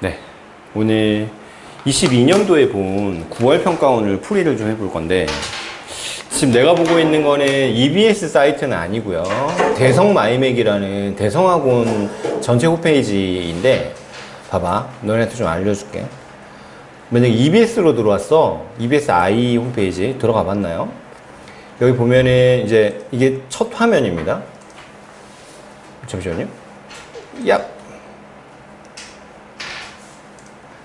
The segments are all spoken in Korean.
네, 오늘 22년도에 본 9월 평가원을 풀이를 좀 해볼 건데, 지금 내가 보고 있는 거는 EBS 사이트는 아니고요, 대성마이맥이라는 대성학원 전체 홈페이지인데, 봐봐, 너네한테 좀 알려줄게. 만약에 EBS로 들어왔어. EBS I 홈페이지 들어가 봤나요? 여기 보면은 이제 이게 첫 화면입니다. 잠시만요. 야,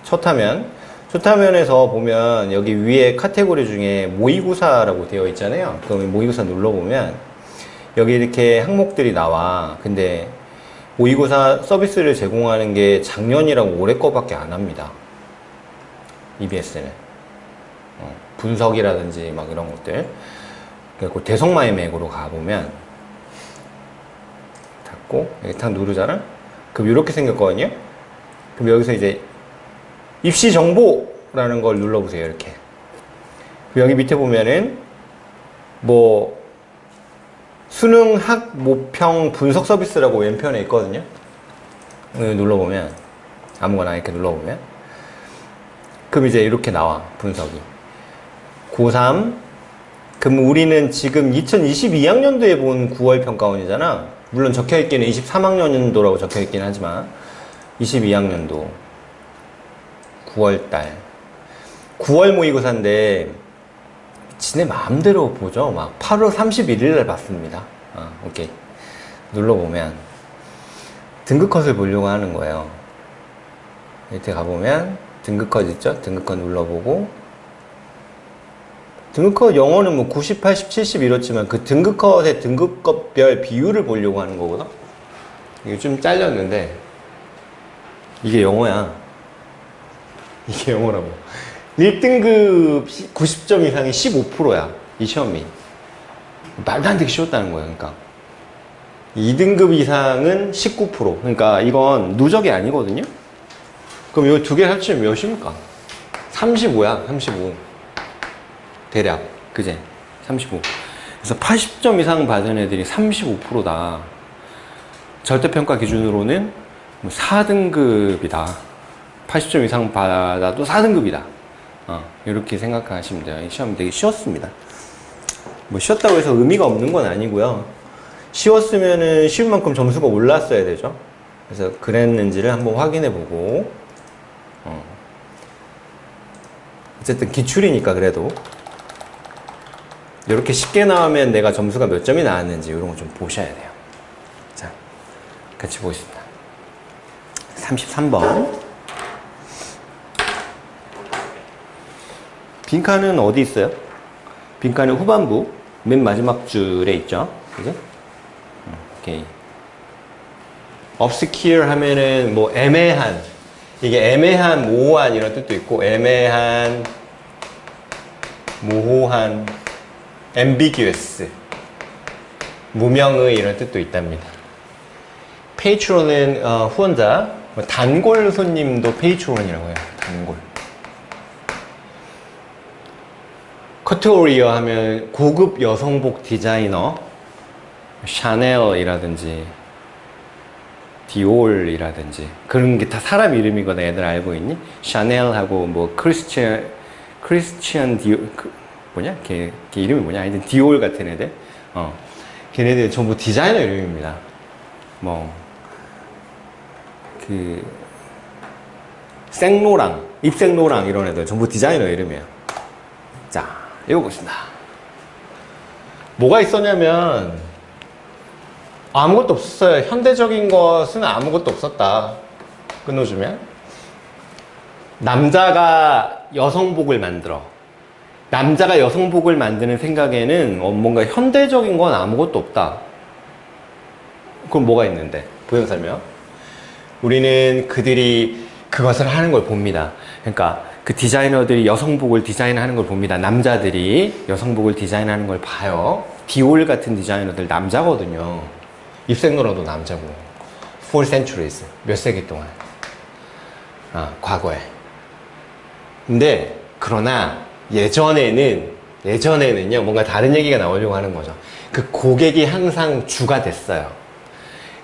첫 화면. 첫 화면에서 보면 여기 위에 카테고리 중에 모의고사라고 되어 있잖아요. 그럼 모의고사 눌러보면 여기 이렇게 항목들이 나와. 근데 모의고사 서비스를 제공하는 게 작년이랑 올해 거밖에 안 합니다. EBS는. 분석이라든지 막 이런 것들. 그리고 대성마이맥으로 가보면 닫고 여기 탁 누르잖아? 그럼 이렇게 생겼거든요? 그럼 여기서 이제 입시 정보라는 걸 눌러보세요. 이렇게. 여기 밑에 보면은 뭐 수능 학 모평 분석 서비스라고 왼편에 있거든요. 여기 눌러보면 아무거나 이렇게 눌러보면 그럼 이제 이렇게 나와. 분석이 고3. 그럼 우리는 지금 2022학년도에 본 9월 평가원이잖아. 물론 적혀있기는 23학년도라고 적혀있긴 하지만 22학년도 9월달 9월 모의고사인데 지네 마음대로 보죠. 막 8월 31일날 봤습니다. 오케이. 눌러보면 등급컷을 보려고 하는 거예요. 밑에 가보면 등급컷 있죠? 등급컷 눌러보고 등급컷 영어는 뭐 90, 80, 70 이렇지만 그 등급컷의 등급컷별 비율을 보려고 하는 거거든. 이게 좀 잘렸는데 이게 영어야. 이게 영어라고. 1등급 90점 이상이 15%야. 이 시험이. 말도 안 되게 쉬웠다는 거야. 그러니까 2등급 이상은 19%. 그러니까 이건 누적이 아니거든요. 그럼 이 두 개 합치면 몇입니까? 35야. 35. 대략. 그제? 35. 그래서 80점 이상 받은 애들이 35%다. 절대평가 기준으로는 4등급이다. 80점 이상 받아도 4등급이다. 이렇게 생각하시면 돼요. 이 시험 되게 쉬웠습니다. 뭐 쉬웠다고 해서 의미가 없는 건 아니고요. 쉬웠으면은 쉬운 만큼 점수가 올랐어야 되죠. 그래서 그랬는지를 한번 확인해 보고, 어쨌든 기출이니까 그래도 이렇게 쉽게 나오면 내가 점수가 몇 점이 나왔는지 이런 거 좀 보셔야 돼요. 자, 같이 보겠습니다. 33번. 빈칸은 어디 있어요? 빈칸은 후반부 맨 마지막 줄에 있죠. 그죠? 오케이. obscure 하면은 뭐 애매한, 이게 애매한, 모호한 이런 뜻도 있고, 애매한, 모호한, ambiguous, 무명의 이런 뜻도 있답니다. 페이트론은 후원자, 단골 손님도 페이트론이라고 해요. 단골. 커트오리어 하면 고급 여성복 디자이너, 샤넬이라든지 디올이라든지 그런 게 다 사람 이름이거든. 애들 알고 있니? 샤넬하고 뭐 크리스티안 디올, 뭐냐? 걔 이름이 뭐냐? 하여튼 디올 같은 애들. 걔네들 전부 디자이너 이름입니다. 뭐 생로랑, 입생로랑 이런 애들 전부 디자이너 이름이에요. 자, 읽어보겠습니다. 뭐가 있었냐면 아무것도 없었어요. 현대적인 것은 아무것도 없었다. 끊어주면 남자가 여성복을 만들어. 남자가 여성복을 만드는 생각에는 뭔가 현대적인 건 아무것도 없다. 그럼 뭐가 있는데? 보여 설명. 우리는 그들이 그것을 하는 걸 봅니다. 그러니까 그 디자이너들이 여성복을 디자인하는 걸 봅니다. 남자들이 여성복을 디자인하는 걸 봐요. 디올 같은 디자이너들 남자거든요. 입생로라도 남자고. 4 centuries. 몇 세기 동안. 과거에. 근데 그러나 예전에는요 뭔가 다른 얘기가 나오려고 하는 거죠. 그 고객이 항상 주가 됐어요.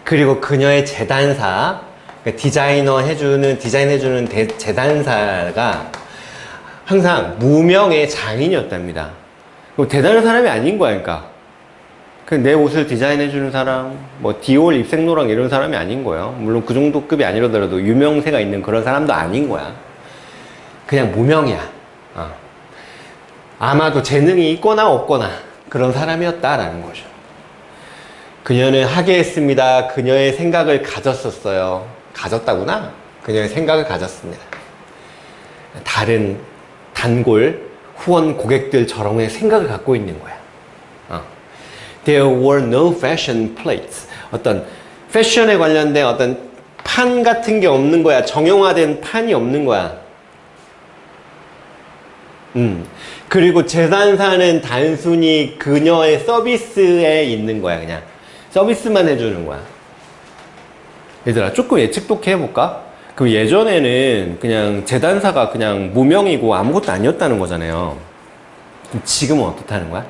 그리고 그녀의 재단사, 그러니까 디자인 해주는 재단사가 항상 무명의 장인이었답니다. 그럼 대단한 사람이 아닌 거야, 그러니까. 내 옷을 디자인해주는 사람, 뭐, 디올, 입생로랑 이런 사람이 아닌 거예요. 물론 그 정도 급이 아니더라도 유명세가 있는 그런 사람도 아닌 거야. 그냥 무명이야. 아마도 재능이 있거나 없거나 그런 사람이었다라는 거죠. 그녀는 하게 했습니다. 그녀의 생각을 가졌었어요. 가졌다구나? 그녀의 생각을 가졌습니다. 다른 단골, 후원 고객들처럼의 생각을 갖고 있는 거야. There were no fashion plates. 어떤 패션에 관련된 어떤 판 같은 게 없는 거야. 정형화된 판이 없는 거야. 그리고 재단사는 단순히 그녀의 서비스에 있는 거야. 그냥 서비스만 해주는 거야. 얘들아, 조금 예측 독해 해볼까? 그 예전에는 그냥 재단사가 그냥 무명이고 아무것도 아니었다는 거잖아요. 그럼 지금은 어떻다는 거야?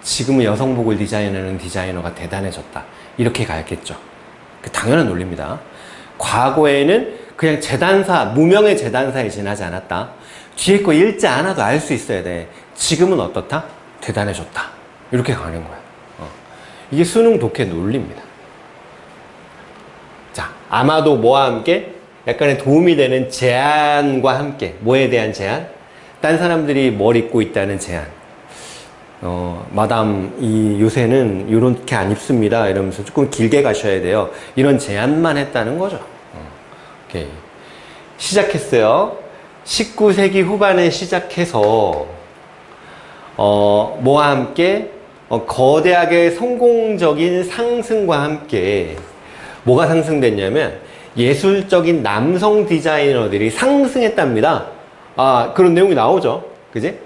지금은 여성복을 디자인하는 디자이너가 대단해졌다. 이렇게 가야겠죠. 당연한 논리입니다. 과거에는 그냥 재단사, 무명의 재단사에 지나지 않았다. 뒤에 거 읽지 않아도 알 수 있어야 돼. 지금은 어떻다? 대단해졌다. 이렇게 가는 거야. 이게 수능 독해 논리입니다. 자, 아마도 뭐와 함께? 약간의 도움이 되는 제안과 함께. 뭐에 대한 제안? 딴 사람들이 뭘 입고 있다는 제안. 마담, 요새는 이렇게 안 입습니다. 이러면서 조금 길게 가셔야 돼요. 이런 제안만 했다는 거죠. 오케이. 시작했어요. 19세기 후반에 시작해서, 뭐와 함께, 거대하게 성공적인 상승과 함께, 뭐가 상승됐냐면, 예술적인 남성 디자이너들이 상승했답니다. 그런 내용이 나오죠. 그지?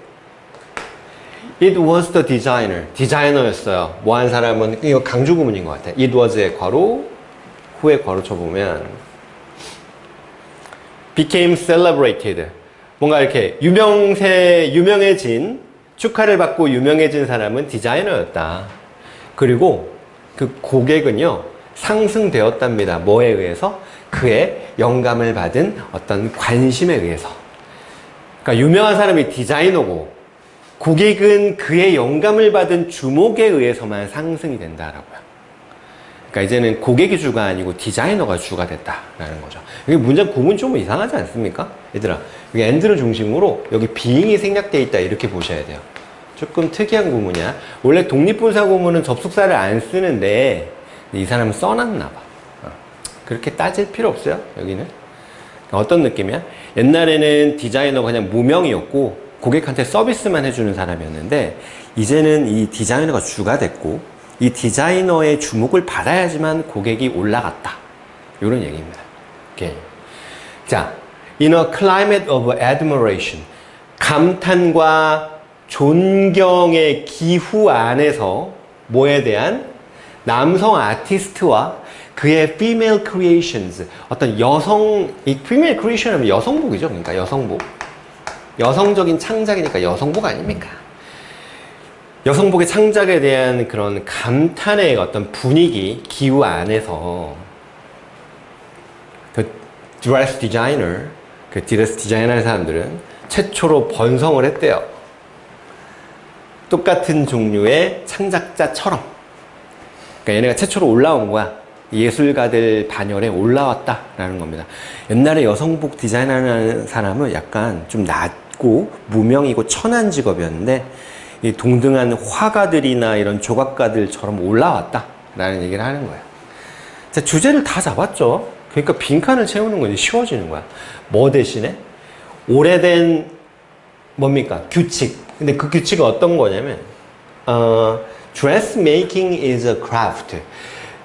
It was the designer. 디자이너였어요. 뭐 한 사람은, 이거 강조 구문인 것 같아. It was의 괄호, 후에 괄호 쳐보면, became celebrated. 뭔가 이렇게 유명해진, 축하를 받고 유명해진 사람은 디자이너였다. 그리고 그 고객은요, 상승되었답니다. 뭐에 의해서? 그의 영감을 받은 어떤 관심에 의해서. 그러니까 유명한 사람이 디자이너고, 고객은 그의 영감을 받은 주목에 의해서만 상승이 된다라고요. 그러니까 이제는 고객이 주가 아니고 디자이너가 주가 됐다라는 거죠. 이게 문장 구문이 좀 이상하지 않습니까? 얘들아, 여기 and를 중심으로 여기 being이 생략되어 있다 이렇게 보셔야 돼요. 조금 특이한 구문이야. 원래 독립분사 구문은 접속사를 안 쓰는데 이 사람은 써놨나 봐. 그렇게 따질 필요 없어요. 여기는. 어떤 느낌이야? 옛날에는 디자이너가 그냥 무명이었고 고객한테 서비스만 해주는 사람이었는데 이제는 이 디자이너가 주가 됐고 이 디자이너의 주목을 받아야지만 고객이 올라갔다. 이런 얘기입니다. 오케이. 자, in a climate of admiration. 감탄과 존경의 기후 안에서 뭐에 대한 남성 아티스트와 그의 female creations. 어떤 이 female creation 하면 여성복이죠. 그러니까 여성복. 여성적인 창작이니까 여성복 아닙니까? 여성복의 창작에 대한 그런 감탄의 어떤 분위기, 기후 안에서 그 드레스 디자이너, 그 드레스 디자인하는 사람들은 최초로 번성을 했대요. 똑같은 종류의 창작자처럼. 그러니까 얘네가 최초로 올라온 거야. 예술가들 반열에 올라왔다라는 겁니다. 옛날에 여성복 디자인하는 사람은 약간 좀 낮고 무명이고 천한 직업이었는데 이 동등한 화가들이나 이런 조각가들처럼 올라왔다라는 얘기를 하는 거예요. 자, 주제를 다 잡았죠. 그러니까 빈칸을 채우는 건 쉬워지는 거야. 뭐 대신에? 오래된 뭡니까? 규칙. 근데 그 규칙은 어떤 거냐면 dressmaking is a craft.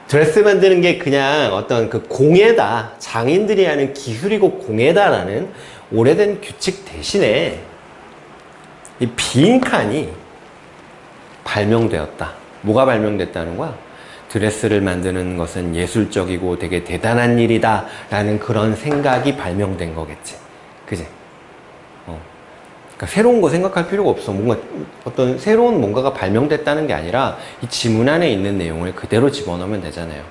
드레스 만드는 게 그냥 어떤 그 공예다. 장인들이 하는 기술이고 공예다라는 오래된 규칙 대신에 이 빈칸이 발명되었다. 뭐가 발명됐다는 거야? 드레스를 만드는 것은 예술적이고 되게 대단한 일이다 라는 그런 생각이 발명된 거겠지. 그지? 그러니까 새로운 거 생각할 필요가 없어. 뭔가 어떤 새로운 뭔가가 발명됐다는 게 아니라 이 지문 안에 있는 내용을 그대로 집어넣으면 되잖아요.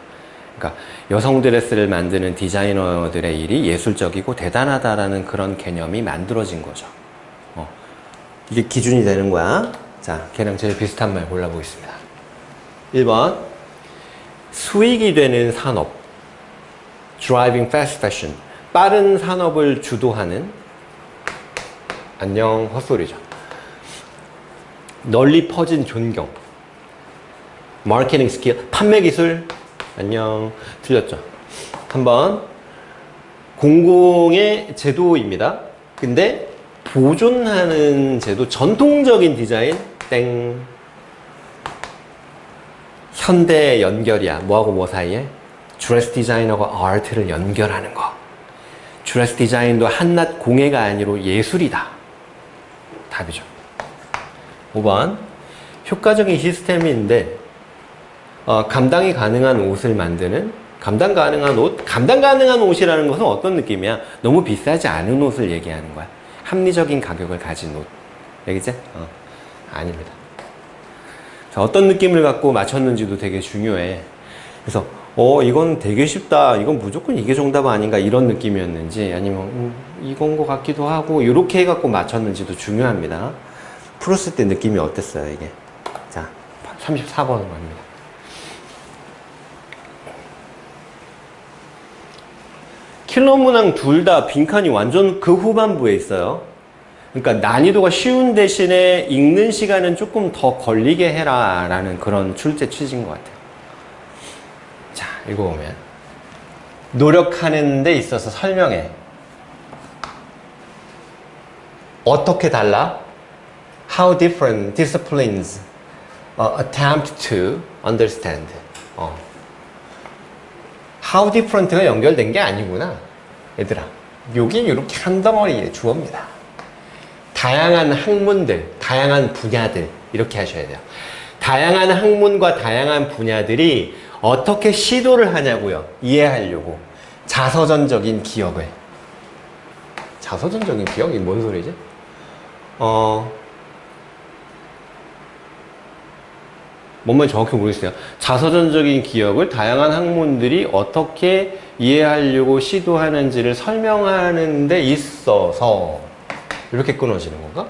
그러니까 여성 드레스를 만드는 디자이너들의 일이 예술적이고 대단하다라는 그런 개념이 만들어진 거죠. 이게 기준이 되는 거야. 자, 걔랑 제일 비슷한 말 골라보겠습니다. 1번 수익이 되는 산업, driving fast fashion, 빠른 산업을 주도하는, 안녕 헛소리죠. 널리 퍼진 존경, 마케팅 스킬, 판매 기술, 안녕, 틀렸죠. 한번 공공의 제도입니다. 근데 보존하는 제도, 전통적인 디자인, 땡. 현대 연결이야. 뭐하고 뭐 사이에? 드레스 디자이너가 아트를 연결하는 거. 드레스 디자인도 한낱 공예가 아니로 예술이다. 답이죠. 5번 효과적인 시스템인데 감당이 가능한 옷을 만드는, 감당 가능한 옷? 감당 가능한 옷이라는 것은 어떤 느낌이야? 너무 비싸지 않은 옷을 얘기하는 거야. 합리적인 가격을 가진 옷. 알겠지? 아닙니다. 자, 어떤 느낌을 갖고 맞췄는지도 되게 중요해. 그래서 이건 되게 쉽다, 이건 무조건 이게 정답 아닌가, 이런 느낌이었는지, 아니면 이건 것 같기도 하고, 이렇게 해갖고 맞췄는지도 중요합니다. 풀었을 때 느낌이 어땠어요, 이게? 자, 34번으로 갑니다. 킬러 문항 둘 다 빈칸이 완전 그 후반부에 있어요. 그러니까 난이도가 쉬운 대신에 읽는 시간은 조금 더 걸리게 해라 라는 그런 출제 취지인 것 같아요. 자, 읽어보면 노력하는 데 있어서 설명해. 어떻게 달라? How different disciplines attempt to understand. How different가 연결된 게 아니구나. 얘들아, 여긴 이렇게 한 덩어리의 주어입니다. 다양한 학문들, 다양한 분야들, 이렇게 하셔야 돼요. 다양한 학문과 다양한 분야들이 어떻게 시도를 하냐고요. 이해하려고. 자서전적인 기억을. 자서전적인 기억이 뭔 소리지? 뭔 말인지 정확히 모르겠어요. 자서전적인 기억을 다양한 학문들이 어떻게 이해하려고 시도하는지를 설명하는 데 있어서 이렇게 끊어지는 건가?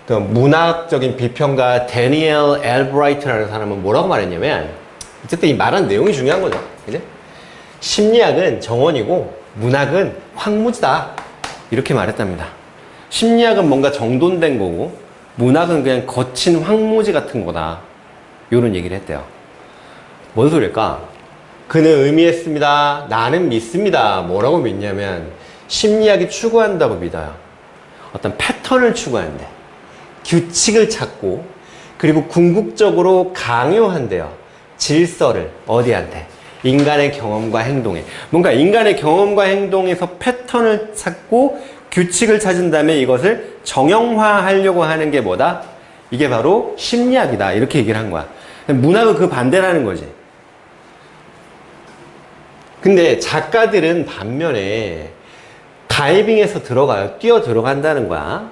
문학적인 비평가 데니엘 엘브라이트라는 사람은 뭐라고 말했냐면, 어쨌든 이 말한 내용이 중요한 거죠. 그죠? 심리학은 정원이고 문학은 황무지다, 이렇게 말했답니다. 심리학은 뭔가 정돈된 거고 문학은 그냥 거친 황무지 같은 거다, 요런 얘기를 했대요. 뭔 소리일까? 그는 의미했습니다. 나는 믿습니다. 뭐라고 믿냐면 심리학이 추구한다고 믿어요. 어떤 패턴을 추구한대. 규칙을 찾고, 그리고 궁극적으로 강요한대요. 질서를. 어디한테? 인간의 경험과 행동에. 뭔가 인간의 경험과 행동에서 패턴을 찾고 규칙을 찾은 다음에 이것을 정형화하려고 하는 게 뭐다? 이게 바로 심리학이다, 이렇게 얘기를 한 거야. 문학은 그 반대라는 거지. 근데 작가들은 반면에 다이빙해서 들어가요. 뛰어 들어간다는 거야.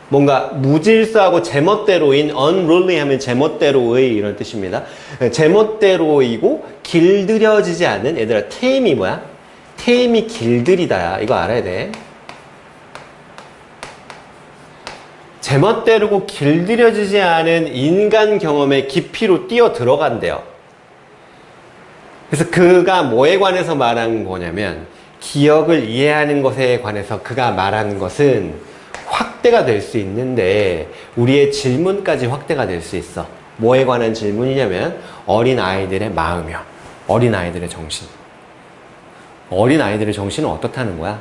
뭔가 무질서하고 제멋대로인, unruly 하면 제멋대로의 이런 뜻입니다. 제멋대로이고 길들여지지 않는, 얘들아 테임이 뭐야? 테임이 길들이다야. 이거 알아야 돼. 제멋대로고 길들여지지 않은 인간 경험의 깊이로 뛰어 들어간대요. 그래서 그가 뭐에 관해서 말한 거냐면, 기억을 이해하는 것에 관해서 그가 말하는 것은 확대가 될 수 있는데 우리의 질문까지 확대가 될 수 있어. 뭐에 관한 질문이냐면 어린아이들의 마음이요, 어린아이들의 정신. 어린아이들의 정신은 어떻다는 거야?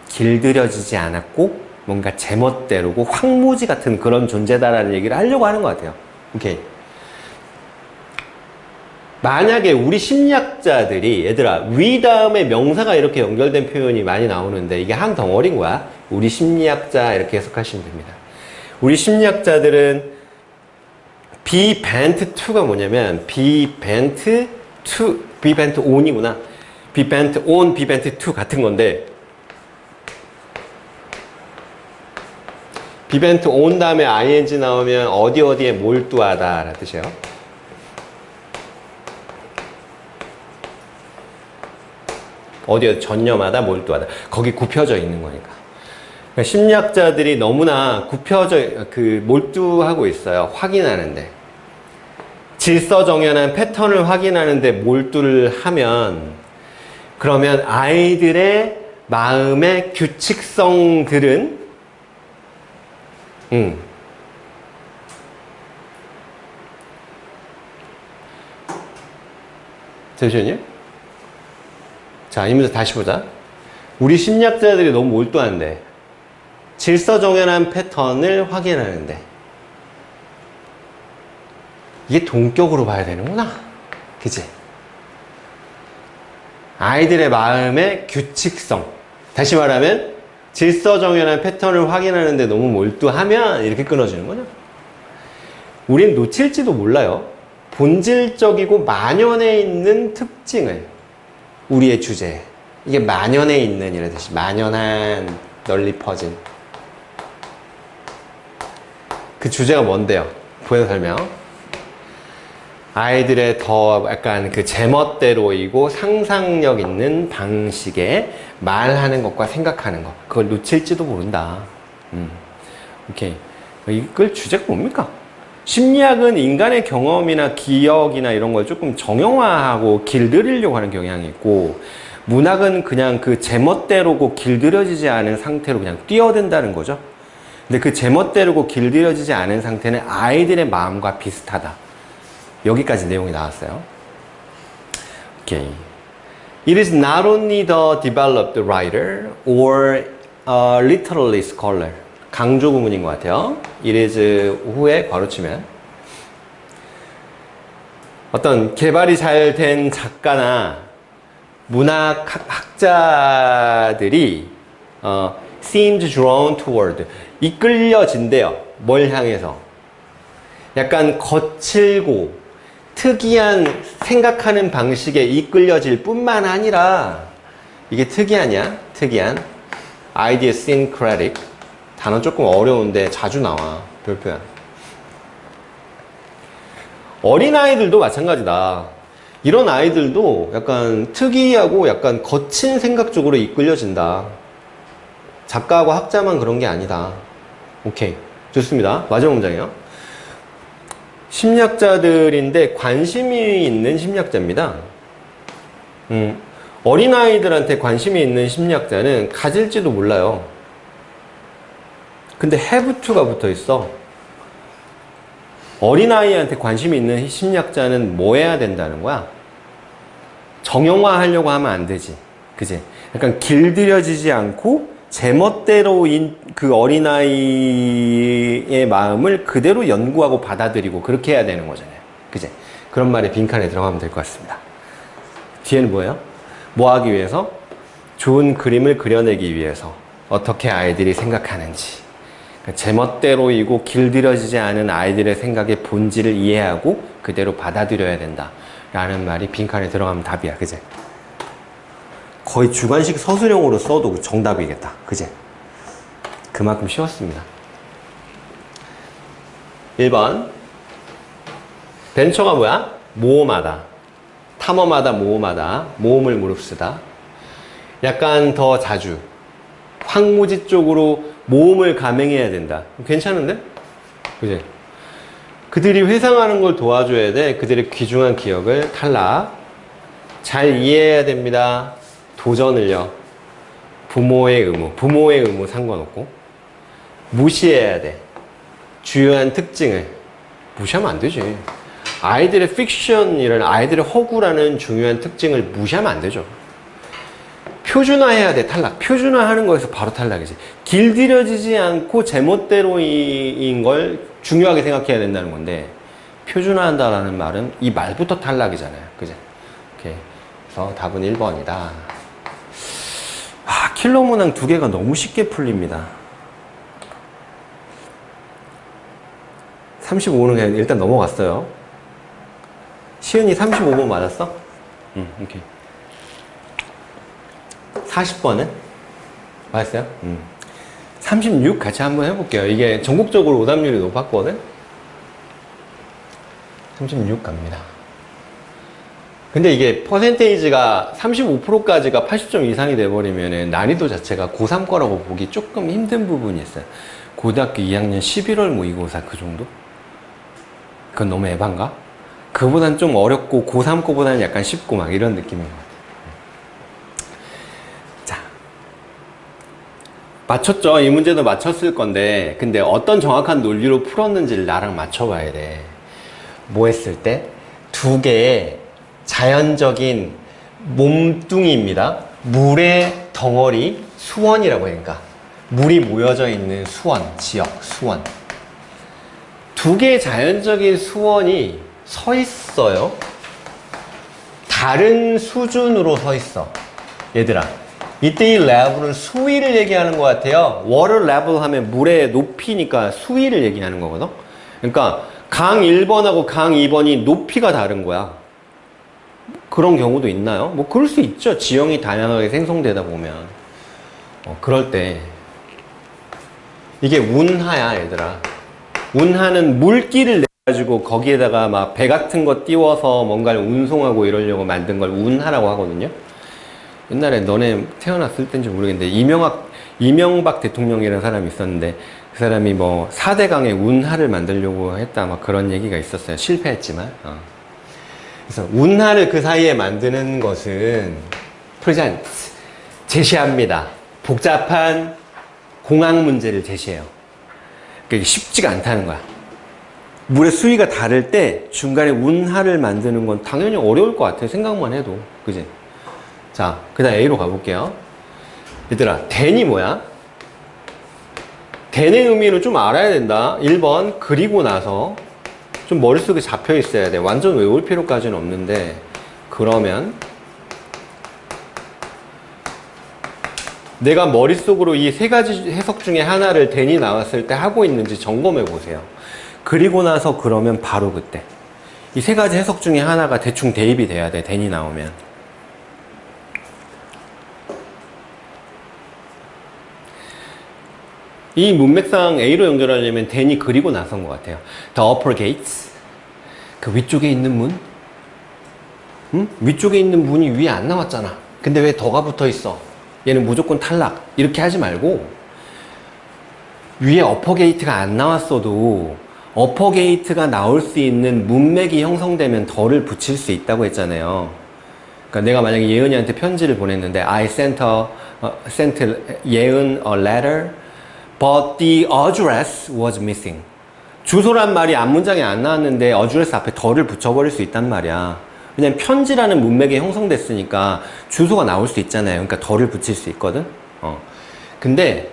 길들여지지 않았고 뭔가 제멋대로고 황무지 같은 그런 존재다라는 얘기를 하려고 하는 것 같아요. 오케이. 만약에 우리 심리학자들이, 얘들아 위 다음에 명사가 이렇게 연결된 표현이 많이 나오는데 이게 한 덩어리인 거야. 우리 심리학자 이렇게 해석하시면 됩니다. 우리 심리학자들은 be bent to가 뭐냐면 be bent to, be bent on이구나. be bent on, be bent to 같은 건데, be bent on 다음에 ing 나오면 어디 어디에 몰두하다 라는 뜻이에요. 어디에 전념하다, 몰두하다. 거기 굽혀져 있는 거니까. 그러니까 심리학자들이 너무나 굽혀져, 몰두하고 있어요. 확인하는데. 질서정연한 패턴을 확인하는데 몰두를 하면, 그러면 아이들의 마음의 규칙성들은, 잠시만요. 자, 이 문제 다시 보자. 우리 심리학자들이 너무 몰두한데, 질서정연한 패턴을 확인하는데, 이게 동격으로 봐야 되는구나. 그치? 아이들의 마음의 규칙성. 다시 말하면, 질서정연한 패턴을 확인하는데 너무 몰두하면 이렇게 끊어지는 거죠. 우린 놓칠지도 몰라요. 본질적이고 만연해 있는 특징을. 우리의 주제. 이게 만연해 있는 이런 뜻이. 만연한, 널리 퍼진. 그 주제가 뭔데요? 부연 설명. 아이들의 더 약간 그 제멋대로이고 상상력 있는 방식의 말하는 것과 생각하는 것. 그걸 놓칠지도 모른다. 오케이. 이걸 주제가 뭡니까? 심리학은 인간의 경험이나 기억이나 이런 걸 조금 정형화하고 길들이려고 하는 경향이 있고, 문학은 그냥 그 제멋대로고 길들여지지 않은 상태로 그냥 뛰어든다는 거죠. 근데 그 제멋대로고 길들여지지 않은 상태는 아이들의 마음과 비슷하다. 여기까지 내용이 나왔어요. 오케이. It is not only the developed writer or a literary scholar. 강조 구문인 것 같아요. It is 후에 괄호치면 어떤 개발이 잘 된 작가나 문학 학자들이 seemed drawn toward 이끌려진대요. 뭘 향해서? 약간 거칠고 특이한 생각하는 방식에 이끌려질 뿐만 아니라, 이게 특이하냐? 특이한 idiosyncratic. 단어 조금 어려운데 자주 나와. 별표야. 어린아이들도 마찬가지다. 이런 아이들도 약간 특이하고 약간 거친 생각 쪽으로 이끌려진다. 작가하고 학자만 그런 게 아니다. 오케이. 좋습니다. 마지막 문장이요. 심리학자들인데 관심이 있는 심리학자입니다. 어린아이들한테 관심이 있는 심리학자는 가질지도 몰라요. 근데 have to가 붙어 있어. 어린아이한테 관심이 있는 심리학자는 뭐 해야 된다는 거야? 정형화 하려고 하면 안 되지. 그지? 약간 길들여지지 않고 제멋대로인 그 어린아이의 마음을 그대로 연구하고 받아들이고 그렇게 해야 되는 거잖아요. 그지? 그런 말에 빈칸에 들어가면 될 것 같습니다. 뒤에는 뭐예요? 뭐 하기 위해서? 좋은 그림을 그려내기 위해서 어떻게 아이들이 생각하는지, 그러니까 제멋대로이고 길들여지지 않은 아이들의 생각의 본질을 이해하고 그대로 받아들여야 된다 라는 말이 빈칸에 들어가면 답이야. 그지? 거의 주관식 서술형으로 써도 정답이겠다. 그지? 그만큼 쉬웠습니다. 1번. 벤처가 뭐야? 모험하다. 탐험하다, 모험하다. 모험을 무릅쓰다. 약간 더 자주. 황무지 쪽으로 모험을 감행해야 된다. 괜찮은데? 그지? 그들이 회상하는 걸 도와줘야 돼. 그들의 귀중한 기억을. 탈락. 잘 이해해야 됩니다. 도전을요. 부모의 의무 상관없고. 무시해야 돼. 주요한 특징을. 무시하면 안 되지. 아이들의 픽션이라는, 아이들의 허구라는 중요한 특징을 무시하면 안 되죠. 표준화해야 돼. 탈락. 표준화하는 거에서 바로 탈락이지. 길들여지지 않고 제멋대로인 걸 중요하게 생각해야 된다는 건데, 표준화한다라는 말은 이 말부터 탈락이잖아요. 그죠? 오케이. 그래서 답은 1번이다. 킬러 문항 2개가 너무 쉽게 풀립니다. 35는 그냥 일단 넘어갔어요. 시은이 35번 맞았어? 응, 오케이. 40번은? 맞았어요? 36 같이 한번 해볼게요. 이게 전국적으로 오답률이 높았거든? 36 갑니다. 근데 이게 퍼센테이지가 35%까지가 80점 이상이 돼버리면 난이도 자체가 고3 거라고 보기 조금 힘든 부분이 있어요. 고등학교 2학년 11월 모의고사 그 정도? 그건 너무 에반가? 그보단 좀 어렵고 고3 거보다는 약간 쉽고 막 이런 느낌인 것 같아요. 자, 맞췄죠? 이 문제도 맞췄을 건데 근데 어떤 정확한 논리로 풀었는지를 나랑 맞춰봐야 돼. 뭐 했을 때? 두 개의 자연적인 몸뚱이입니다. 물의 덩어리, 수원이라고 하니까 물이 모여져 있는 수원, 지역, 수원. 두 개의 자연적인 수원이 서 있어요. 다른 수준으로 서 있어. 얘들아, 이때 이 level은 수위를 얘기하는 것 같아요. water level 하면 물의 높이니까 수위를 얘기하는 거거든. 그러니까 강 1번하고 강 2번이 높이가 다른 거야. 그런 경우도 있나요? 뭐 그럴 수 있죠. 지형이 다양하게 생성되다 보면. 그럴 때 이게 운하야, 얘들아. 운하는 물기를 내가지고 거기에다가 막 배 같은 거 띄워서 뭔가를 운송하고 이러려고 만든 걸 운하라고 하거든요. 옛날에 너네 태어났을 땐지 모르겠는데 이명박 대통령이라는 사람이 있었는데 그 사람이 뭐 4대강의 운하를 만들려고 했다 막 그런 얘기가 있었어요. 실패했지만. 그래서 운하를 그 사이에 만드는 것은 present, 제시합니다. 복잡한 공학 문제를 제시해요. 그게 쉽지가 않다는 거야. 물의 수위가 다를 때 중간에 운하를 만드는 건 당연히 어려울 것 같아요. 생각만 해도. 그지? 자, 그 다음 A로 가볼게요. 얘들아, den이 뭐야? den의 의미를 좀 알아야 된다. 1번, 그리고 나서 좀 머릿속에 잡혀 있어야 돼. 완전 외울 필요까지는 없는데 그러면 내가 머릿속으로 이 세 가지 해석 중에 하나를 den이 나왔을 때 하고 있는지 점검해 보세요. 그리고 나서 그러면 바로 그때 이 세 가지 해석 중에 하나가 대충 대입이 돼야 돼. den이 나오면. 이 문맥상 A로 연결하려면 den이 그리고 나선 것 같아요. The upper gates, 그 위쪽에 있는 문, 응? 위쪽에 있는 문이 위에 안 나왔잖아. 근데 왜 더가 붙어 있어? 얘는 무조건 탈락. 이렇게 하지 말고 위에 upper gate가 안 나왔어도 upper gate가 나올 수 있는 문맥이 형성되면 더를 붙일 수 있다고 했잖아요. 그러니까 내가 만약에 예은이한테 편지를 보냈는데 I sent 예은 a letter but the address was missing. 주소란 말이 앞문장에 안 나왔는데 address 앞에 더를 붙여버릴 수 있단 말이야. 왜냐면 편지라는 문맥이 형성됐으니까 주소가 나올 수 있잖아요. 그러니까 더를 붙일 수 있거든. 근데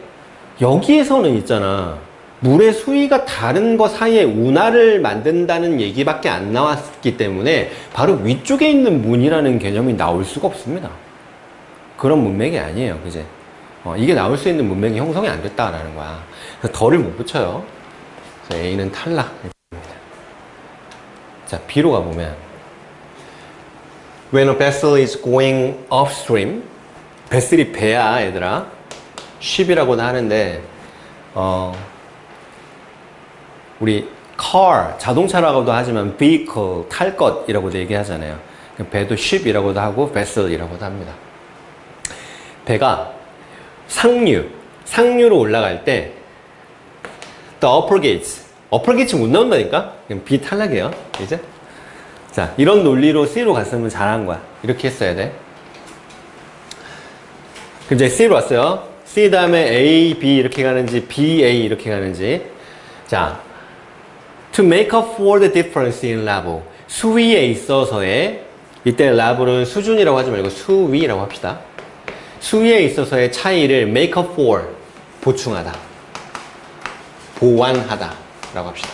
여기에서는 있잖아. 물의 수위가 다른 것 사이에 운하를 만든다는 얘기밖에 안 나왔기 때문에 바로 위쪽에 있는 문이라는 개념이 나올 수가 없습니다. 그런 문맥이 아니에요. 그제? 이게 나올 수 있는 문맥이 형성이 안 됐다라는 거야. 그래서 더를 못 붙여요. 그래서 A는 탈락입니다. 자, B로 가보면 When a vessel is going upstream, 뱃슬이 배야, 얘들아. ship이라고도 하는데 우리 car, 자동차라고도 하지만 vehicle, 탈 것이라고도 얘기하잖아요. 배도 ship이라고도 하고 vessel이라고도 합니다. 배가 상류로 올라갈 때 the upper gates 못 나온다니까? 그럼 B 탈락이에요. 이제? 자, 이런 논리로 C로 갔으면 잘한 거야. 이렇게 했어야 돼. 그럼 이제 C로 왔어요. C 다음에 A, B 이렇게 가는지 B, A 이렇게 가는지. 자, to make up for the difference in level. 수위에 있어서의, 이때 level은 수준이라고 하지 말고 수위라고 합시다. 수위에 있어서의 차이를 make up for, 보충하다, 보완하다 라고 합시다.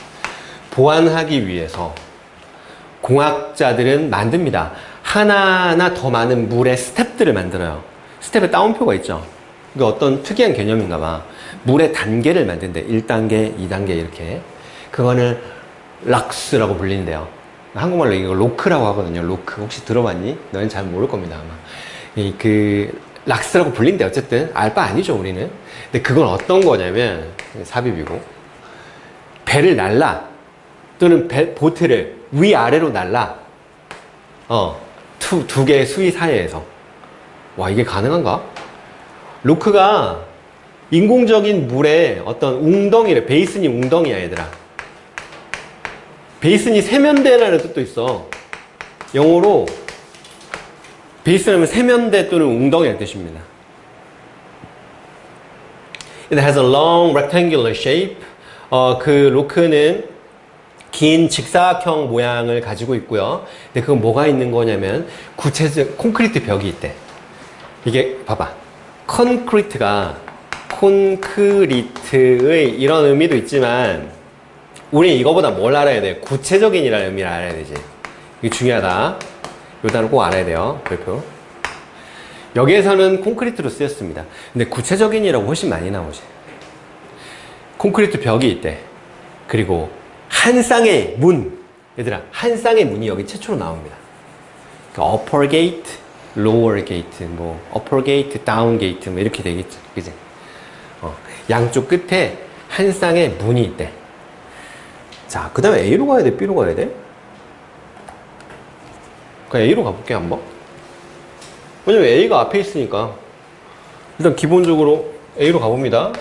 보완하기 위해서 공학자들은 만듭니다. 하나하나 더 많은 물의 스텝들을 만들어요. 스텝에 따옴표가 있죠. 이게 어떤 특이한 개념인가 봐. 물의 단계를 만든대. 1단계, 2단계 이렇게. 그거는 락스라고 불리는데요. 한국말로 이거 로크라고 하거든요. 로크. 혹시 들어봤니? 너는 잘 모를 겁니다, 아마. 락스라고 불린대. 어쨌든 알바 아니죠, 우리는. 근데 그건 어떤 거냐면 삽입이고 배를 날라 또는 보트를 위아래로 날라 to 두 개의 수위 사이에서. 와, 이게 가능한가? 로크가 인공적인 물의 어떤 웅덩이래. 베이슨이 웅덩이야, 얘들아. 베이슨이 세면대라는 뜻도 있어. 영어로 베이슨하면 세면대 또는 웅덩이라는 뜻입니다. It has a long rectangular shape. 그 로크는 긴 직사각형 모양을 가지고 있고요. 근데 그건 뭐가 있는 거냐면 구체적 콘크리트 벽이 있대. 이게 봐봐. 콘크리트의 이런 의미도 있지만 우리 이거보다 뭘 알아야 돼? 구체적인이라는 의미를 알아야 되지. 이게 중요하다. 이 단어 꼭 알아야 돼요. 별표. 여기에서는 콘크리트로 쓰였습니다. 근데 구체적인이라고 훨씬 많이 나오지. 콘크리트 벽이 있대. 그리고 한 쌍의 문. 얘들아, 한 쌍의 문이 여기 최초로 나옵니다. 그러니까 upper gate, lower gate, 뭐 upper gate, down gate 뭐 이렇게 되겠죠. 그지? 양쪽 끝에 한 쌍의 문이 있대. 자, 그 다음에 A로 가야 돼? B로 가야 돼? 그냥 A로 가볼게, 한번. 왜냐면 A가 앞에 있으니까. 일단 기본적으로 A로 가봅니다.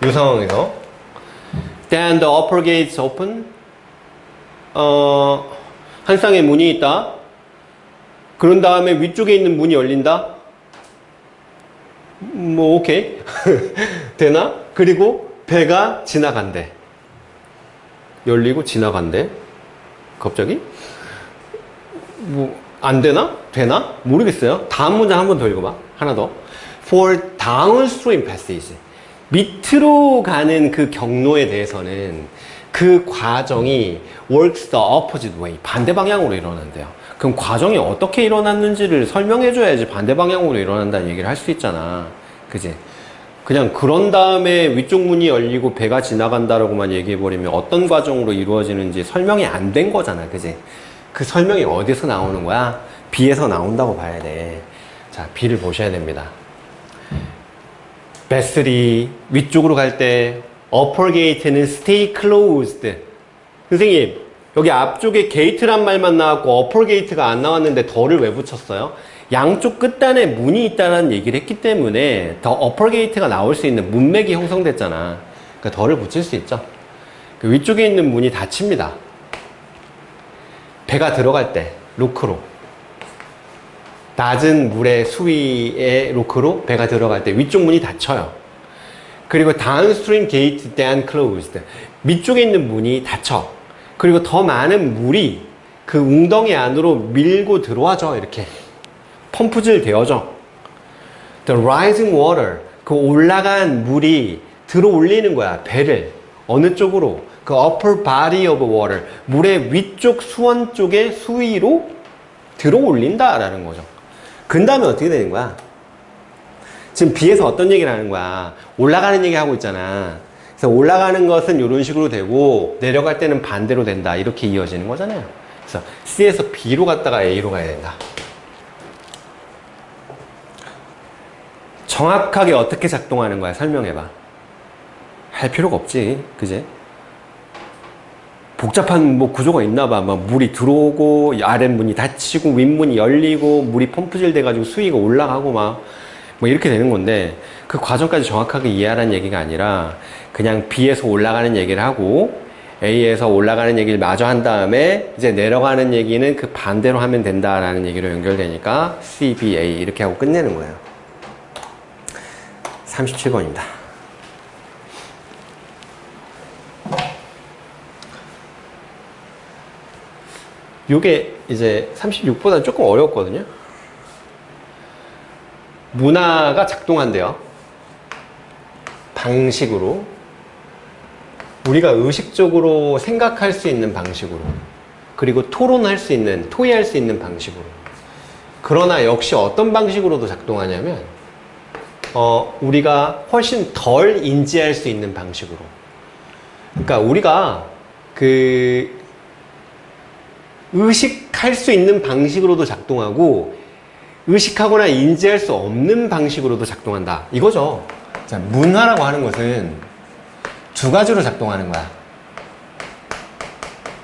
이 상황에서. Then the upper gate is open. 한 쌍의 문이 있다. 그런 다음에 위쪽에 있는 문이 열린다. 뭐, 오케이. 되나? 그리고 배가 지나간대. 열리고 지나간대. 갑자기? 뭐, 안 되나? 되나? 모르겠어요. 다음 문장 한 번 더 읽어봐. 하나 더. For downstream passage. 밑으로 가는 그 경로에 대해서는 그 과정이 works the opposite way. 반대 방향으로 일어난대요. 그럼 과정이 어떻게 일어났는지를 설명해줘야지 반대 방향으로 일어난다는 얘기를 할 수 있잖아. 그지? 그냥 그런 다음에 위쪽 문이 열리고 배가 지나간다라고만 얘기해버리면 어떤 과정으로 이루어지는지 설명이 안 된 거잖아. 그지? 그 설명이 어디서 나오는 거야? B에서 나온다고 봐야 돼. 자, B를 보셔야 됩니다. 베슬이 위쪽으로 갈 때 upper gate는 stay closed. 선생님, 여기 앞쪽에 gate란 말만 나왔고 upper gate가 안 나왔는데 더를 왜 붙였어요? 양쪽 끝단에 문이 있다는 얘기를 했기 때문에 더 upper gate가 나올 수 있는 문맥이 형성됐잖아. 그러니까 더를 붙일 수 있죠. 그 위쪽에 있는 문이 닫힙니다. 배가 들어갈 때 로크로. 낮은 물의 수위의 로크로 배가 들어갈 때 위쪽 문이 닫혀요. 그리고 downstream gate then closed. 밑쪽에 있는 문이 닫혀. 그리고 더 많은 물이 그 웅덩이 안으로 밀고 들어와줘. 이렇게 펌프질 되어져. The rising water. 그 올라간 물이 들어 올리는 거야. 배를 어느 쪽으로? 그 upper body of water. 물의 위쪽 수원 쪽의 수위로 들어 올린다라는 거죠. 그 다음에 어떻게 되는 거야? 지금 B에서 어떤 얘기를 하는 거야? 올라가는 얘기 하고 있잖아. 그래서 올라가는 것은 이런 식으로 되고 내려갈 때는 반대로 된다. 이렇게 이어지는 거잖아요. 그래서 C에서 B로 갔다가 A로 가야 된다. 정확하게 어떻게 작동하는 거야? 설명해봐. 할 필요가 없지. 그지? 복잡한 뭐 구조가 있나 봐. 막 물이 들어오고 아랫문이 닫히고 윗문이 열리고 물이 펌프질 돼가지고 수위가 올라가고 막 뭐 이렇게 되는 건데 그 과정까지 정확하게 이해하라는 얘기가 아니라 그냥 B에서 올라가는 얘기를 하고 A에서 올라가는 얘기를 마저 한 다음에 이제 내려가는 얘기는 그 반대로 하면 된다라는 얘기로 연결되니까 C, B, A 이렇게 하고 끝내는 거예요. 37번입니다. 요게 이제 36보다 조금 어려웠거든요. 문화가 작동한대요. 방식으로. 우리가 의식적으로 생각할 수 있는 방식으로. 그리고 토론할 수 있는, 토의할 수 있는 방식으로. 그러나 역시 어떤 방식으로도 작동하냐면 우리가 훨씬 덜 인지할 수 있는 방식으로. 그러니까 우리가 의식할 수 있는 방식으로도 작동하고 의식하거나 인지할 수 없는 방식으로도 작동한다. 이거죠. 자, 문화라고 하는 것은 두 가지로 작동하는 거야.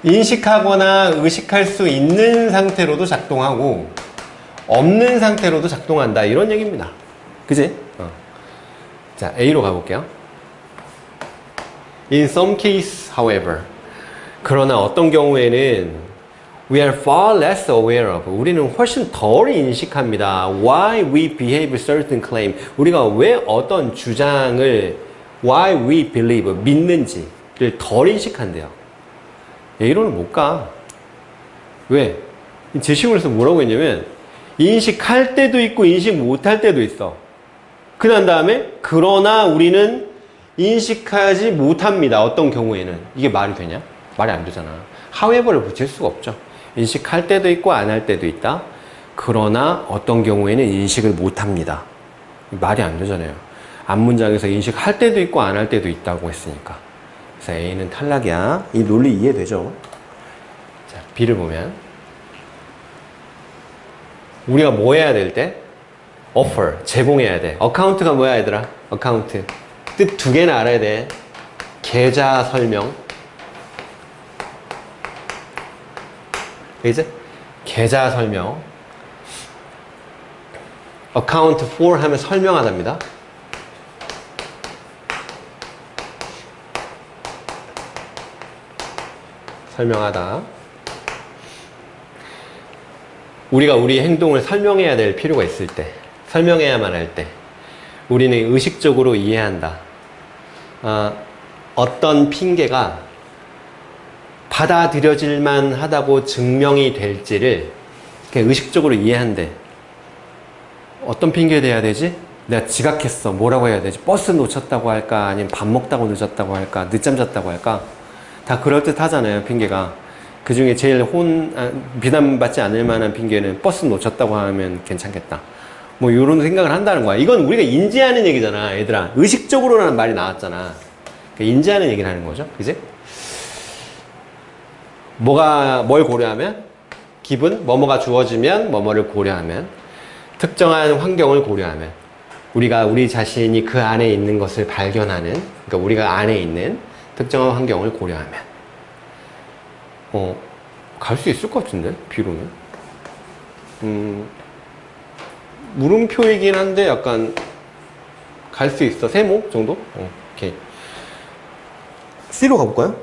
인식하거나 의식할 수 있는 상태로도 작동하고 없는 상태로도 작동한다 이런 얘기입니다. 그지? 자, A로 가볼게요. In some case, however, 그러나 어떤 경우에는 we are far less aware of. 우리는 훨씬 덜 인식합니다. Why we behave certain claim. 우리가 왜 어떤 주장을 why we believe 믿는지를 덜 인식한대요. A로는 못 가. 왜? 제시문에서 뭐라고 했냐면 인식할 때도 있고 인식 못할 때도 있어. 그 다음에 그러나 우리는 인식하지 못합니다. 어떤 경우에는. 이게 말이 되냐? 말이 안 되잖아. however를 붙일 수가 없죠. 인식할 때도 있고 안 할 때도 있다. 그러나 어떤 경우에는 인식을 못합니다. 말이 안 되잖아요. 앞문장에서 인식할 때도 있고 안 할 때도 있다고 했으니까. 그래서 A는 탈락이야. 이 논리 이해되죠? 자, B를 보면 우리가 뭐 해야 될 때? offer, 제공해야 돼. 어카운트가 뭐야 얘들아? 어카운트. 뜻 두 개나 알아야 돼. 계좌 설명. 이제 계좌 설명. account for 하면 설명하답니다. 설명하다. 우리가 우리 행동을 설명해야 될 필요가 있을 때, 설명해야만 할 때, 우리는 의식적으로 이해한다. 어떤 핑계가 받아들여질만 하다고 증명이 될지를 의식적으로 이해한대. 어떤 핑계 대야 되지? 내가 지각했어. 뭐라고 해야 되지? 버스 놓쳤다고 할까? 아니면 밥 먹다고 늦었다고 할까? 늦잠 잤다고 할까? 다 그럴듯 하잖아요, 핑계가. 그 중에 제일 비난받지 않을 만한 핑계는 버스 놓쳤다고 하면 괜찮겠다. 뭐, 이런 생각을 한다는 거야. 이건 우리가 인지하는 얘기잖아, 얘들아. 의식적으로라는 말이 나왔잖아. 그러니까 인지하는 얘기를 하는 거죠. 그지? 뭘 고려하면? 기분, 뭐뭐가 주어지면, 뭐뭐를 고려하면, 특정한 환경을 고려하면, 우리가 우리 자신이 그 안에 있는 것을 발견하는, 그러니까 우리가 안에 있는 특정한 환경을 고려하면, 갈 수 있을 것 같은데, B로는. 물음표이긴 한데, 약간, 갈 수 있어. 세모 정도? 오케이. C로 가볼까요?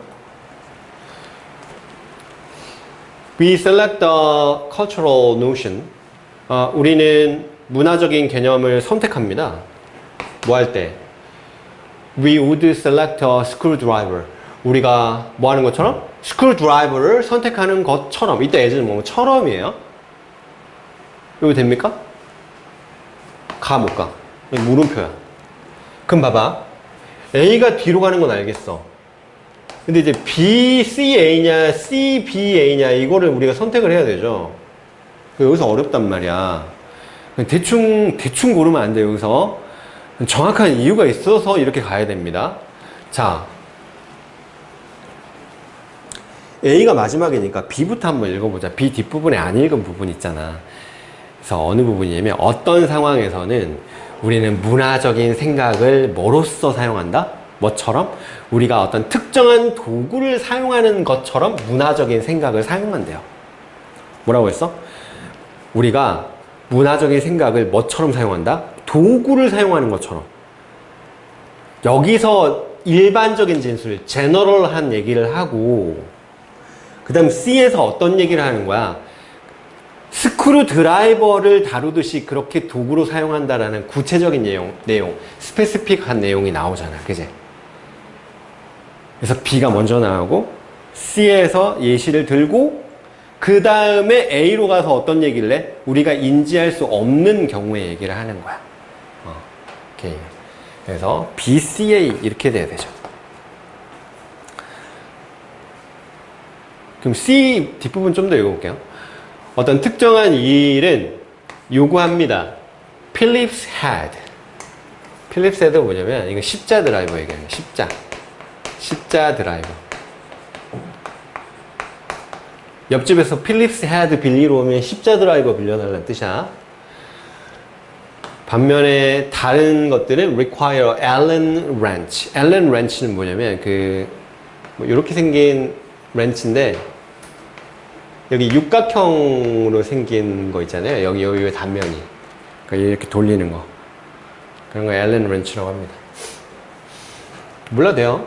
We select the cultural notion. 우리는 문화적인 개념을 선택합니다. 뭐 할 때? We would select a screwdriver. 우리가 뭐 하는 것처럼? screwdriver를 선택하는 것처럼. 이때 as는 뭐 처럼이에요. 이거 됩니까? 가, 못 가? 물음표야. 그럼 봐봐. A가 B로 가는 건 알겠어. 근데 이제 B, C, A냐, C, B, A냐, 이거를 우리가 선택을 해야 되죠. 여기서 어렵단 말이야. 대충 고르면 안 돼요, 여기서. 정확한 이유가 있어서 이렇게 가야 됩니다. 자. A가 마지막이니까 B부터 한번 읽어보자. B 뒷부분에 안 읽은 부분 있잖아. 그래서 어느 부분이냐면 어떤 상황에서는 우리는 문화적인 생각을 뭐로써 사용한다? 뭐처럼? 우리가 어떤 특정한 도구를 사용하는 것처럼 문화적인 생각을 사용한대요. 뭐라고 했어? 우리가 문화적인 생각을 뭐처럼 사용한다? 도구를 사용하는 것처럼. 여기서 일반적인 진술, 제너럴한 얘기를 하고 그 다음 C에서 어떤 얘기를 하는 거야? 스크루 드라이버를 다루듯이 그렇게 도구로 사용한다라는 구체적인 내용, 스페시픽한 내용이 나오잖아. 그지? 그래서 B가 먼저 나오고 C에서 예시를 들고 그 다음에 A로 가서 어떤 얘기를 해? 우리가 인지할 수 없는 경우의 얘기를 하는 거야. 오케이. 그래서 B, C, A 이렇게 돼야 되죠. 그럼 C 뒷부분 좀 더 읽어볼게요. 어떤 특정한 일은 요구합니다. Phillips had. Phillips had가 뭐냐면 이거 십자 드라이버 얘기하는 거예요. 십자 드라이버. 옆집에서 필립스 헤드 빌리러 오면 십자 드라이버 빌려달라는 뜻이야. 반면에 다른 것들은 require Allen wrench. Allen wrench는 뭐냐면 뭐 이렇게 생긴 렌치인데 여기 육각형으로 생긴 거 있잖아요. 여기 단면이. 그러니까 이렇게 돌리는 거. 그런 거 앨런 렌치라고 합니다. 몰라도 돼요.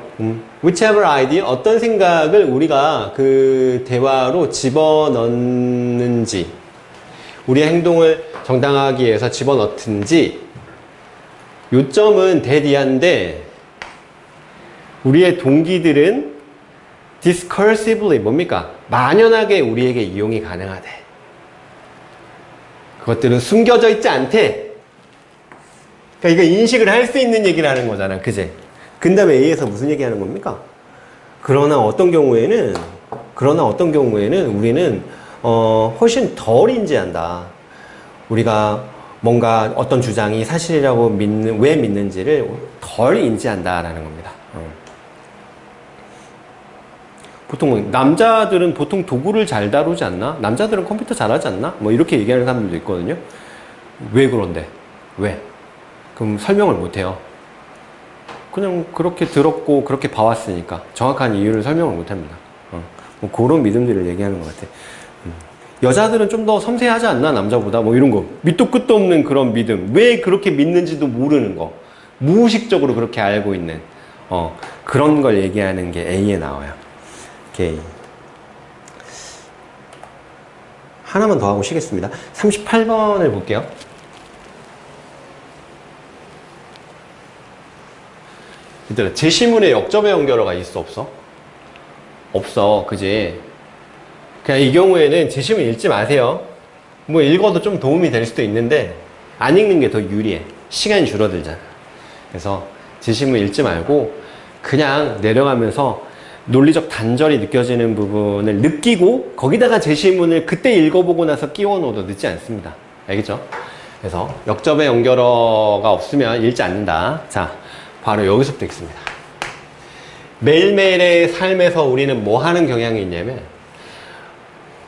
Whichever idea, 어떤 생각을 우리가 그 대화로 집어넣는지, 우리의 행동을 정당하기 위해서 집어넣든지, 요점은 대디한데, 우리의 동기들은 discursively, 뭡니까? 만연하게 우리에게 이용이 가능하대. 그것들은 숨겨져 있지 않대. 그러니까 이거 인식을 할 수 있는 얘기를 하는 거잖아. 그제? 그 다음에 A에서 무슨 얘기 하는 겁니까? 그러나 어떤 경우에는 우리는, 훨씬 덜 인지한다. 우리가 뭔가 어떤 주장이 사실이라고 왜 믿는지를 덜 인지한다라는 겁니다. 보통 남자들은 보통 도구를 잘 다루지 않나? 남자들은 컴퓨터 잘하지 않나? 뭐 이렇게 얘기하는 사람들도 있거든요. 왜 그런데? 왜? 그럼 설명을 못해요. 그냥 그렇게 들었고 그렇게 봐왔으니까 정확한 이유를 설명을 못합니다. 뭐 그런 믿음들을 얘기하는 것 같아. 여자들은 좀 더 섬세하지 않나? 남자보다 뭐 이런 거. 밑도 끝도 없는 그런 믿음. 왜 그렇게 믿는지도 모르는 거. 무의식적으로 그렇게 알고 있는 그런 걸 얘기하는 게 A에 나와요. 오케이. 하나만 더 하고 쉬겠습니다. 38번을 볼게요. 얘들아, 제시문에 역접의 연결어가 있어, 없어? 없어, 그지? 그냥 이 경우에는 제시문 읽지 마세요. 뭐 읽어도 좀 도움이 될 수도 있는데 안 읽는 게 더 유리해. 시간이 줄어들잖아. 그래서 제시문 읽지 말고 그냥 내려가면서 논리적 단절이 느껴지는 부분을 느끼고 거기다가 제시문을 그때 읽어보고 나서 끼워 넣어도 늦지 않습니다. 알겠죠? 그래서 역접의 연결어가 없으면 읽지 않는다. 자, 바로 여기서부터 읽습니다. 매일매일의 삶에서 우리는 뭐 하는 경향이 있냐면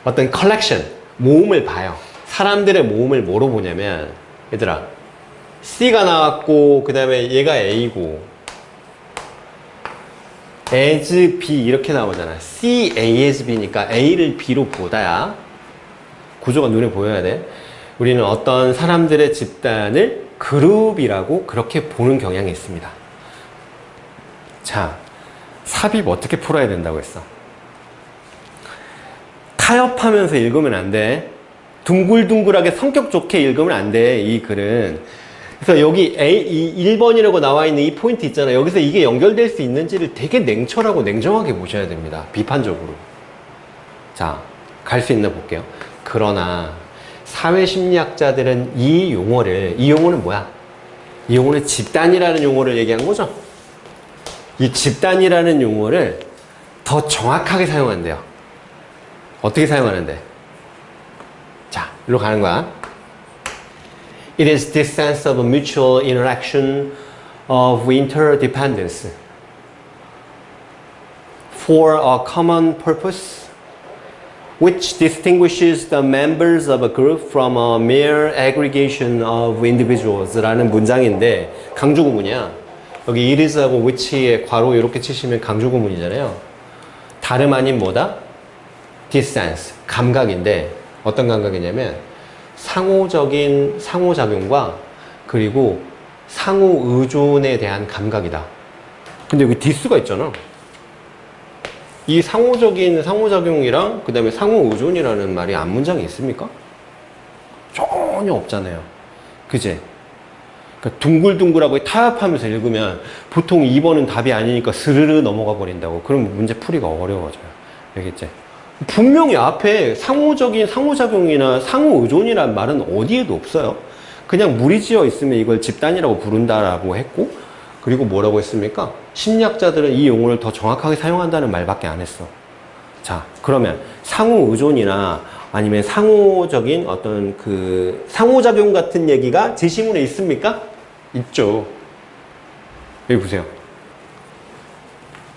어떤 컬렉션, 모음을 봐요. 사람들의 모음을 뭐로 보냐면 얘들아, C가 나왔고 그 다음에 얘가 A고 as B 이렇게 나오잖아. C, A as B니까 A를 B로 보다야. 구조가 눈에 보여야 돼. 우리는 어떤 사람들의 집단을 그룹이라고 그렇게 보는 경향이 있습니다. 자, 삽입 어떻게 풀어야 된다고 했어? 타협하면서 읽으면 안 돼. 둥글둥글하게 성격 좋게 읽으면 안 돼, 이 글은. 그래서 여기 이 1번이라고 나와 있는 이 포인트 있잖아요. 여기서 이게 연결될 수 있는지를 되게 냉철하고 냉정하게 보셔야 됩니다. 비판적으로. 자, 갈 수 있나 볼게요. 그러나 사회심리학자들은 이 용어는 뭐야? 이 용어는 집단이라는 용어를 얘기한 거죠. 이 집단이라는 용어를 더 정확하게 사용한대요. 어떻게 사용하는데? 자, 일로 가는 거야. It is this sense of mutual interaction of interdependence for a common purpose which distinguishes the members of a group from a mere aggregation of individuals 라는 문장인데 강조구문이야. 여기 it is하고 which에 괄호 이렇게 치시면 강조구문이잖아요. 다름 아닌 뭐다? this sense, 감각인데 어떤 감각이냐면 상호적인 상호작용과 그리고 상호의존에 대한 감각이다. 근데 여기 this가 있잖아. 이 상호적인 상호작용이랑 그 다음에 상호의존이라는 말이 앞문장에 있습니까? 전혀 없잖아요. 그제? 그러니까 둥글둥글하고 타협하면서 읽으면 보통 2번은 답이 아니니까 스르르 넘어가 버린다고. 그럼 문제 풀이가 어려워져요. 알겠지? 분명히 앞에 상호적인 상호작용이나 상호의존이란 말은 어디에도 없어요. 그냥 무리지어 있으면 이걸 집단이라고 부른다라고 했고, 그리고 뭐라고 했습니까? 심리학자들은 이 용어를 더 정확하게 사용한다는 말밖에 안 했어. 자, 그러면 상호의존이나 아니면 상호적인 어떤 그 상호작용 같은 얘기가 제시문에 있습니까? 있죠. 여기 보세요.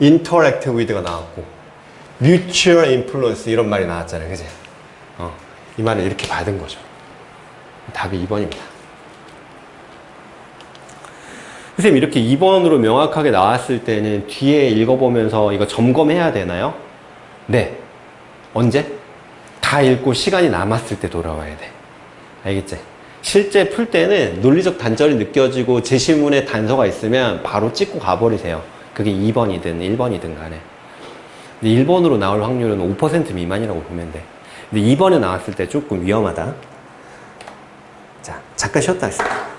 interact with가 나왔고 mutual influence 이런 말이 나왔잖아요. 그지? 이 말을 이렇게 받은 거죠. 답이 2번입니다. 선생님, 이렇게 2번으로 명확하게 나왔을 때는 뒤에 읽어보면서 이거 점검해야 되나요? 네. 언제? 다 읽고 시간이 남았을 때 돌아와야 돼. 알겠지? 실제 풀 때는 논리적 단절이 느껴지고 제시문에 단서가 있으면 바로 찍고 가버리세요. 그게 2번이든 1번이든 간에. 근데 1번으로 나올 확률은 5% 미만이라고 보면 돼. 근데 2번에 나왔을 때 조금 위험하다. 자, 잠깐 쉬었다 하겠습니다.